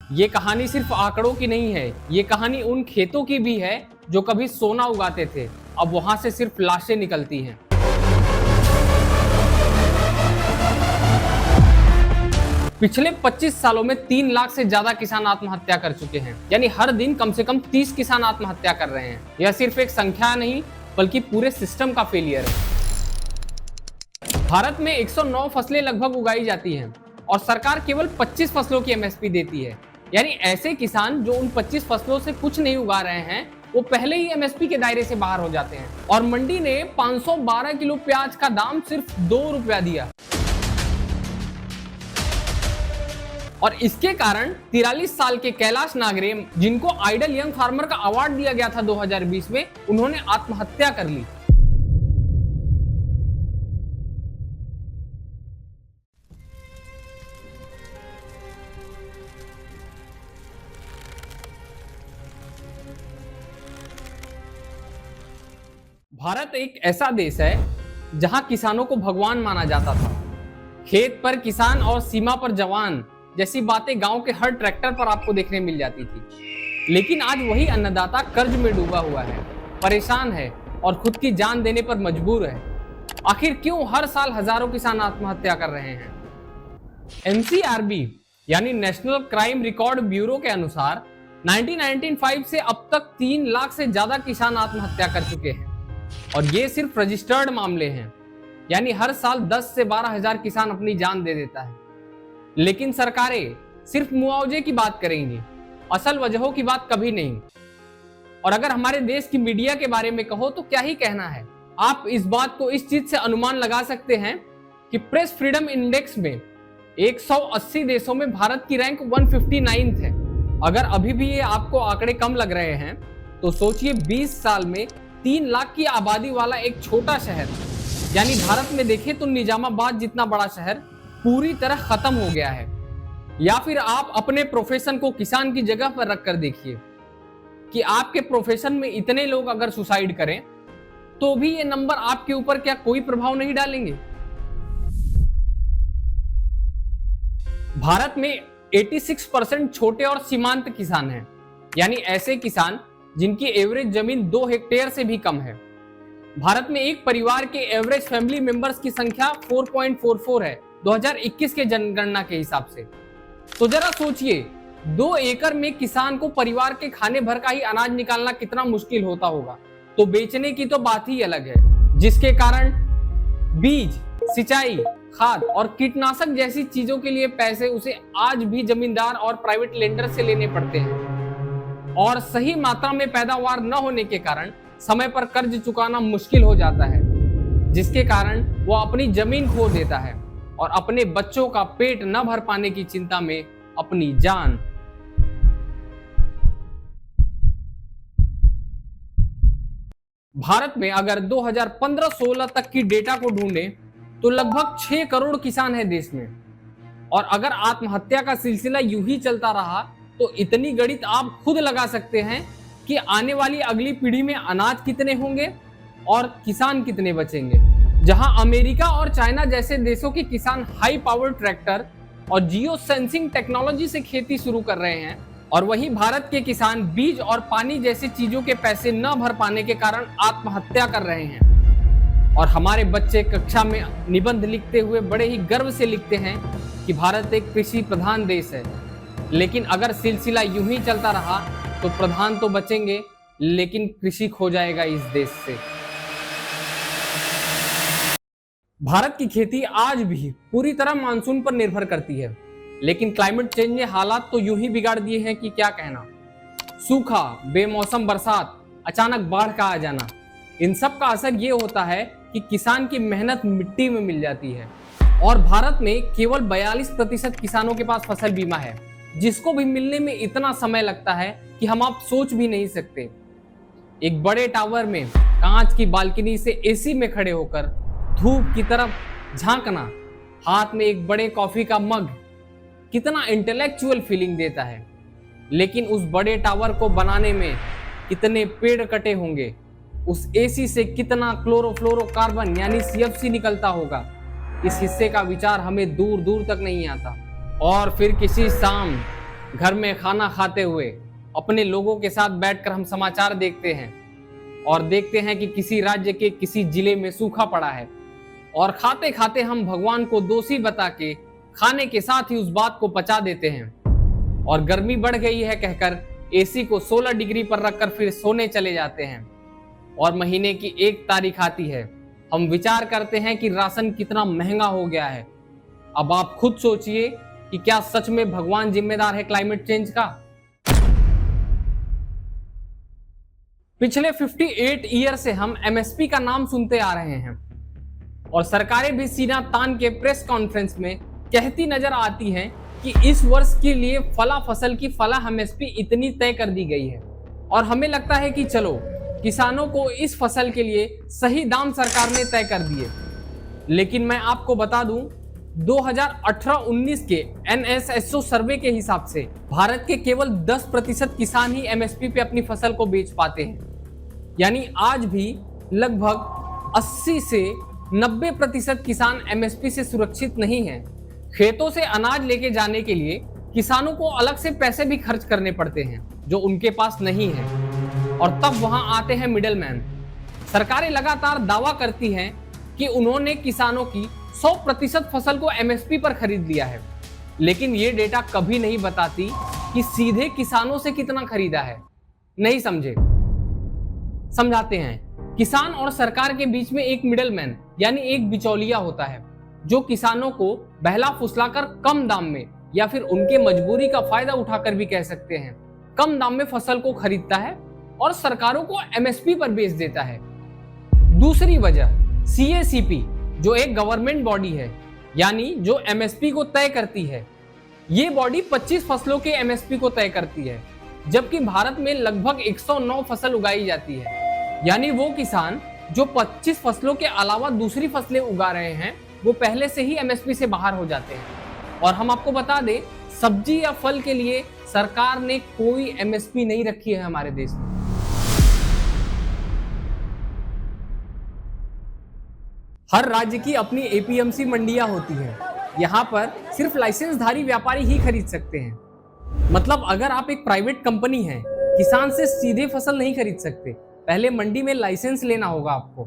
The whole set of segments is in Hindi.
ये कहानी सिर्फ आंकड़ों की नहीं है, ये कहानी उन खेतों की भी है जो कभी सोना उगाते थे, अब वहां से सिर्फ लाशें निकलती हैं। पिछले 25 सालों में 3 लाख से ज्यादा किसान आत्महत्या कर चुके हैं, यानी हर दिन कम से कम 30 किसान आत्महत्या कर रहे हैं। यह सिर्फ एक संख्या नहीं बल्कि पूरे सिस्टम का फेलियर है। भारत में 109 फसलें लगभग उगाई जाती हैं और सरकार केवल 25 फसलों की एमएसपी देती है, यानी ऐसे किसान जो उन 25 फसलों से कुछ नहीं उगा रहे हैं वो पहले ही एमएसपी के दायरे से बाहर हो जाते हैं। और मंडी ने 512 किलो प्याज का दाम सिर्फ 2 रुपया दिया और इसके कारण 43 साल के कैलाश नागरे, जिनको आइडल यंग फार्मर का अवार्ड दिया गया था 2020 में, उन्होंने आत्महत्या कर ली। भारत एक ऐसा देश है जहां किसानों को भगवान माना जाता था। खेत पर किसान और सीमा पर जवान जैसी बातें गांव के हर ट्रैक्टर पर आपको देखने मिल जाती थी। लेकिन आज वही अन्नदाता कर्ज में डूबा हुआ है, परेशान है और खुद की जान देने पर मजबूर है। आखिर क्यों हर साल हजारों किसान आत्महत्या कर रहे हैं? एनसीआरबी यानी नेशनल क्राइम रिकॉर्ड ब्यूरो के अनुसार 1995 से अब तक 3 लाख से ज्यादा किसान आत्महत्या कर चुके हैं और ये सिर्फ रजिस्टर्ड मामले हैं, यानी हर साल 10 से 12 हजार किसान अपनी जान दे देता है। लेकिन सरकारें सिर्फ मुआवजे की बात करेंगी, असल वजहों की बात कभी नहीं। और अगर हमारे देश की मीडिया के बारे में कहो तो क्या ही कहना है। आप इस बात को इस चीज से अनुमान लगा सकते हैं कि प्रेस फ्रीडम इंडेक्स में 180 देशों में भारत की रैंक 159 है। अगर अभी भी ये आपको आंकड़े कम लग रहे हैं तो सोचिए 20 साल में 3 लाख की आबादी वाला एक छोटा शहर, यानी भारत में देखें तो निजामाबाद जितना बड़ा शहर पूरी तरह खत्म हो गया है। या फिर आप अपने प्रोफेशन को किसान की जगह पर रखकर देखिए कि आपके प्रोफेशन में इतने लोग अगर सुसाइड करें तो भी ये नंबर आपके ऊपर क्या कोई प्रभाव नहीं डालेंगे? भारत में 86% छोटे और सीमांत किसान हैं, यानी ऐसे किसान जिनकी एवरेज जमीन 2 हेक्टेयर से भी कम है। भारत में एक परिवार के एवरेज फैमिली मेंबर्स की संख्या 4.44 है 2021 के जनगणना के हिसाब से। तो जरा सोचिए 2 एकड़ में किसान को परिवार के खाने भर का ही अनाज निकालना कितना मुश्किल होता होगा, तो बेचने की तो बात ही अलग है, जिसके कारण बीज, सिंचाई, खाद और कीटनाशक जैसी चीजों के लिए पैसे उसे आज भी जमींदार और प्राइवेट लेंडर से लेने पड़ते हैं। और सही मात्रा में पैदावार न होने के कारण समय पर कर्ज चुकाना मुश्किल हो जाता है, जिसके कारण वो अपनी जमीन खो देता है और अपने बच्चों का पेट न भर पाने की चिंता में अपनी जान। भारत में अगर 2015-16 तक की डेटा को ढूंढें तो लगभग 6 करोड़ किसान हैं देश में। और अगर आत्महत्या का सिलसिला यूं ही चलता रहा तो इतनी गणित आप खुद लगा सकते हैं कि आने वाली अगली पीढ़ी में अनाज कितने होंगे और किसान कितने बचेंगे। जहां अमेरिका और चाइना जैसे देशों के किसान हाई पावर ट्रैक्टर और जियो सेंसिंग टेक्नोलॉजी से खेती शुरू कर रहे हैं, और वहीं भारत के किसान बीज और पानी जैसी चीजों के पैसे न भर पाने के कारण आत्महत्या कर रहे हैं। और हमारे बच्चे कक्षा में निबंध लिखते हुए बड़े ही गर्व से लिखते हैं कि भारत एक कृषि प्रधान देश है। लेकिन अगर सिलसिला यूं ही चलता रहा तो प्रधान तो बचेंगे लेकिन कृषि खो जाएगा इस देश से। भारत की खेती आज भी पूरी तरह मानसून पर निर्भर करती है, लेकिन क्लाइमेट चेंज ने हालात तो यूं ही बिगाड़ दिए हैं कि क्या कहना। सूखा, बेमौसम बरसात, अचानक बाढ़ का आ जाना, इन सब का असर ये होता है कि किसान की मेहनत मिट्टी में मिल जाती है। और भारत में केवल 42% किसानों के पास फसल बीमा है, जिसको भी मिलने में इतना समय लगता है कि हम आप सोच भी नहीं सकते। एक बड़े टावर में कांच की बालकनी से एसी में खड़े होकर धूप की तरफ झांकना, हाथ में एक बड़े कॉफी का मग, कितना इंटेलेक्चुअल फीलिंग देता है। लेकिन उस बड़े टावर को बनाने में कितने पेड़ कटे होंगे, उस एसी से कितना क्लोरोफ्लोरोकार्बन यानी सीएफसी निकलता होगा, इस हिस्से का विचार हमें दूर दूर तक नहीं आता। और फिर किसी शाम घर में खाना खाते हुए अपने लोगों के साथ बैठकर हम समाचार देखते हैं और देखते हैं कि किसी राज्य के किसी जिले में सूखा पड़ा है, और खाते खाते हम भगवान को दोषी बता के खाने के साथ ही उस बात को पचा देते हैं, और गर्मी बढ़ गई है कहकर एसी को 16 डिग्री पर रखकर फिर सोने चले जाते हैं। और महीने की 1 तारीख आती है, हम विचार करते हैं कि राशन कितना महंगा हो गया है। अब आप खुद सोचिए कि क्या सच में भगवान जिम्मेदार है क्लाइमेट चेंज का? पिछले 58 ईयर से हम एमएसपी का नाम सुनते आ रहे हैं, और सरकारें भी सीना तान के प्रेस कॉन्फ्रेंस में कहती नजर आती हैं कि इस वर्ष के लिए फला फसल की फला एमएसपी इतनी तय कर दी गई है। और हमें लगता है कि चलो किसानों को इस फसल के लिए सही दाम सरकार ने तय कर दिए। लेकिन मैं आपको बता दूं, 2018-19 के NSSO सर्वे के हिसाब से भारत के केवल 10% किसान ही एमएसपी पे अपनी फसल को बेच पाते हैं। यानी आज भी लगभग 80 से 90% किसान एमएसपी से सुरक्षित नहीं है। खेतों से अनाज लेके जाने के लिए किसानों को अलग से पैसे भी खर्च करने पड़ते हैं जो उनके पास नहीं है, और तब वहां आते हैं मिडलमैन। सरकारें लगातार दावा करती हैं कि उन्होंने किसानों की 100% फसल को एमएसपी पर खरीद लिया है, लेकिन ये डेटा कभी नहीं बताती कि सीधे किसानों से कितना खरीदा है। नहीं समझे? समझाते हैं। किसान और सरकार के बीच में एक मिडलमैन यानी एक बिचौलिया होता है, जो किसानों को बहला फुसलाकर कम दाम में, या फिर उनके मजबूरी का फायदा उठाकर भी कह सकते हैं, कम दाम में फसल को खरीदता है और सरकारों को एमएसपी पर बेच देता है। दूसरी वजह, CACP जो एक गवर्नमेंट बॉडी है, यानी जो एमएसपी को तय करती है। ये बॉडी 25 फसलों के एमएसपी को तय करती है, जबकि भारत में लगभग 109 फसल उगाई जाती है। यानी वो किसान जो 25 फसलों के अलावा दूसरी फसलें उगा रहे हैं, वो पहले से ही एमएसपी से बाहर हो जाते हैं। और हम आपको बता दें, सब्जी या फल के लिए सरकार ने कोई एमएसपी नहीं रखी है हमारे देश में। हर राज्य की अपनी एपीएमसी मंडियां होती हैं। यहाँ पर सिर्फ लाइसेंसधारी व्यापारी ही खरीद सकते हैं। मतलब अगर आप एक प्राइवेट कंपनी है, किसान से सीधे फसल नहीं खरीद सकते, पहले मंडी में लाइसेंस लेना होगा आपको।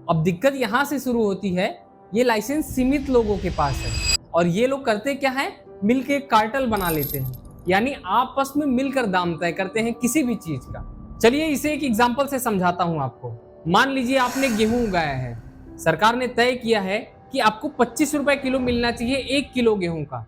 अब दिक्कत यहाँ से शुरू होती है, ये लाइसेंस सीमित लोगों के पास है, और ये लोग करते क्या है, मिलकर कार्टेल बना लेते हैं, यानी आपस में मिलकर दाम तय करते हैं किसी भी चीज का। चलिए इसे एक एग्जांपल से समझाता हूं आपको। मान लीजिए आपने गेहूं उगाया है, सरकार ने तय किया है कि आपको 25 रुपए किलो मिलना चाहिए 1 किलो गेहूं का,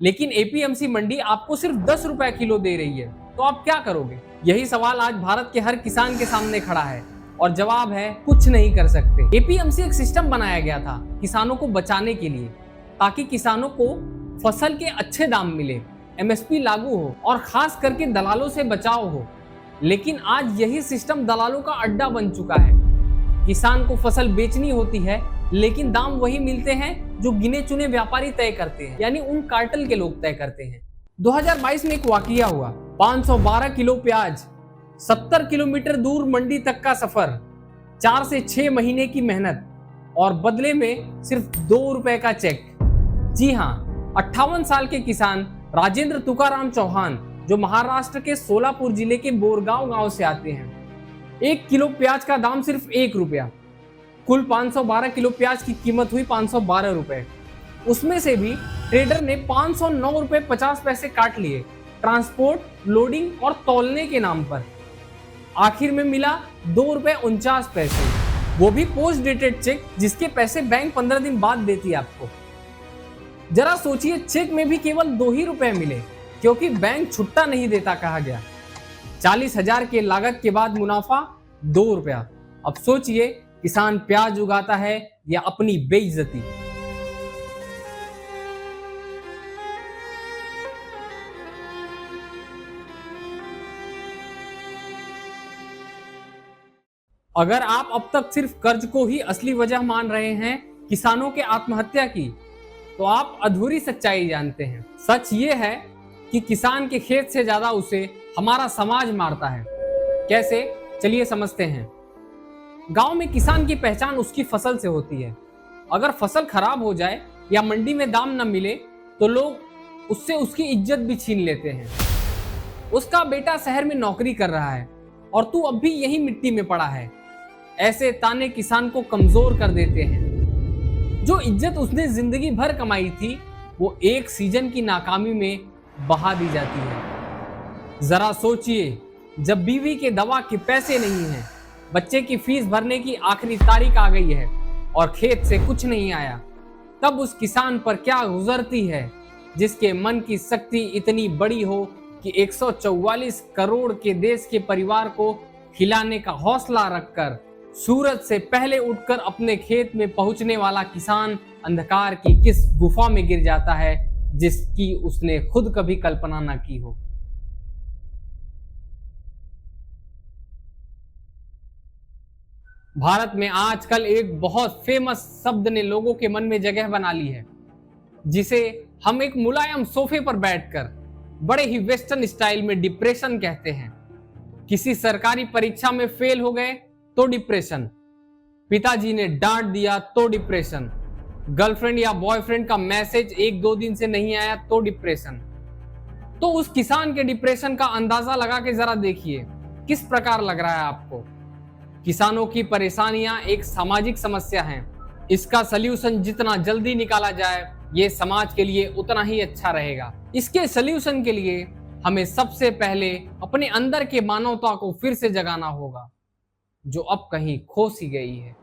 लेकिन एपीएमसी मंडी आपको सिर्फ 10 रुपए किलो दे रही है, तो आप क्या करोगे? यही सवाल आज भारत के हर किसान के सामने खड़ा है, और जवाब है कुछ नहीं कर सकते। एपीएमसी एक सिस्टम बनाया गया था किसानों को बचाने के लिए, ताकि किसानों को फसल के अच्छे दाम मिले, एमएसपी लागू हो और खास करके दलालों से बचाव हो। लेकिन आज यही सिस्टम दलालों का अड्डा बन चुका है। किसान को फसल बेचनी होती है, लेकिन दाम वही मिलते हैं जो गिने चुने व्यापारी तय करते हैं, यानी उन कार्टेल के लोग तय करते हैं। 2022 में एक वाकया हुआ, 512 किलो प्याज, 70 किलोमीटर दूर मंडी तक का सफर, 4 से 6 महीने की मेहनत, और बदले में सिर्फ 2 रुपए का चेक। जी हाँ, 58 साल के किसान राजेंद्र तुकाराम चौहान, जो महाराष्ट्र के सोलापुर जिले के बोरगांव गांव से आते हैं। 1 किलो प्याज का दाम सिर्फ 1 रुपया। कुल 512 किलो प्याज की कीमत हुई 512 रुपए। उसमें से भी ट्रेडर ने 509 रुपए 50 पैसे काट लिए, ट्रांसपोर्ट, लोडिंग और तौलने के नाम पर। आखिर में मिला 2 रुपए 49 पैसे, वो भी पोस्ट डेटेड चेक, जिसके पैसे बैंक 15 दिन बाद देती है आपको। जरा सोचिए, चेक में भी केवल 2 ही रुपए मिले, क्योंकि बैंक छुट्टा नहीं देता कहा गया। 40,000 के लागत के बाद मुनाफा 2 रुपया। अब सोचिए, किसान प्याज उगाता है या अपनी बेइज्जती। अगर आप अब तक सिर्फ कर्ज को ही असली वजह मान रहे हैं किसानों के आत्महत्या की, तो आप अधूरी सच्चाई जानते हैं। सच ये है कि किसान के खेत से ज्यादा उसे हमारा समाज मारता है। कैसे? चलिए समझते हैं। गांव में किसान की पहचान उसकी फसल से होती है। अगर फसल खराब हो जाए या मंडी में दाम न मिले, तो लोग उससे उसकी इज्जत भी छीन लेते हैं। उसका बेटा शहर में नौकरी कर रहा है और तू अब भी यही मिट्टी में पड़ा है। ऐसे ताने किसान को कमजोर कर देते हैं। जो इज्जत उसने जिंदगी भर कमाई थी वो एक सीजन की नाकामी में बहा दी जाती है। जरा सोचिए, जब बीवी के दवा के पैसे नहीं हैं, बच्चे की फीस भरने की आखिरी तारीख आ गई है और खेत से कुछ नहीं आया, तब उस किसान पर क्या गुजरती है जिसके मन की शक्ति इतनी बड़ी हो कि 144 करोड़ के देश के परिवार को खिलाने का हौसला रखकर सूरज से पहले उठकर अपने खेत में पहुंचने वाला किसान अंधकार की किस गुफा में गिर जाता है जिसकी उसने खुद कभी कल्पना न की हो। भारत में आजकल एक बहुत फेमस शब्द ने लोगों के मन में जगह बना ली है, जिसे हम एक मुलायम सोफे पर बैठकर बड़े ही वेस्टर्न स्टाइल में डिप्रेशन कहते हैं। किसी सरकारी परीक्षा में फेल हो गए तो डिप्रेशन, पिताजी ने डांट दिया तो डिप्रेशन, गर्लफ्रेंड या बॉयफ्रेंड का मैसेज 1-2 दिन से नहीं आया तो डिप्रेशन। तो उस किसान के डिप्रेशन का अंदाजा लगा के जरा देखिए किस प्रकार लग रहा है आपको। किसानों की परेशानियां एक सामाजिक समस्या हैं। इसका सल्यूशन जितना जल्दी निकाला जाए ये समाज के लिए उतना ही अच्छा रहेगा। इसके सल्यूशन के लिए हमें सबसे पहले अपने अंदर के मानवता को फिर से जगाना होगा, जो अब कहीं खो सी गई है।